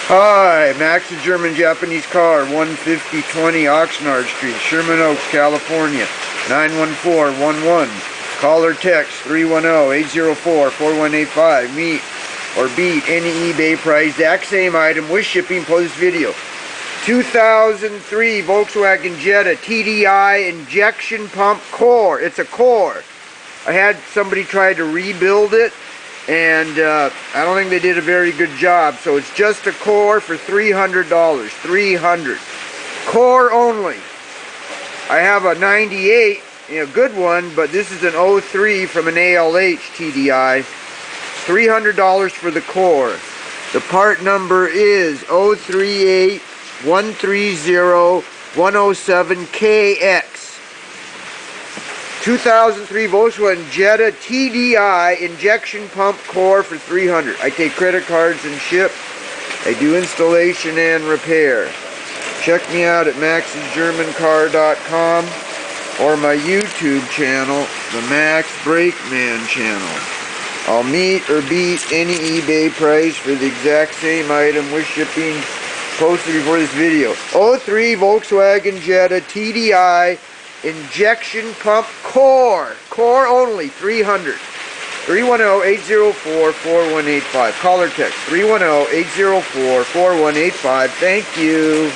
Hi, Max the German Japanese car, 15020 Oxnard Street, Sherman Oaks, California, 91411. Call or text 310-804-4185. Meet or beat any eBay price. Exact same item with shipping. Post video. 2003 Volkswagen Jetta Tdi injection pump core. It's a core. I had somebody try to rebuild it, and I don't think they did a very good job. So it's just a core for $300. $300. Core only. I have a 98, a good one, but this is an 03 from an ALH TDI. $300 for the core. The part number is 038130-107KX. 2003 Volkswagen Jetta Tdi injection pump core for $300. I take credit cards and ship. I do installation and repair. Check me out at maxsgermancar.com or my YouTube channel, the Max Brakeman channel. I'll meet or beat any eBay price for the exact same item with shipping. Posted before this video. 03 Volkswagen Jetta Tdi injection pump core. Core only, $300. 310-804-4185. Call or text 310-804-4185. Thank you.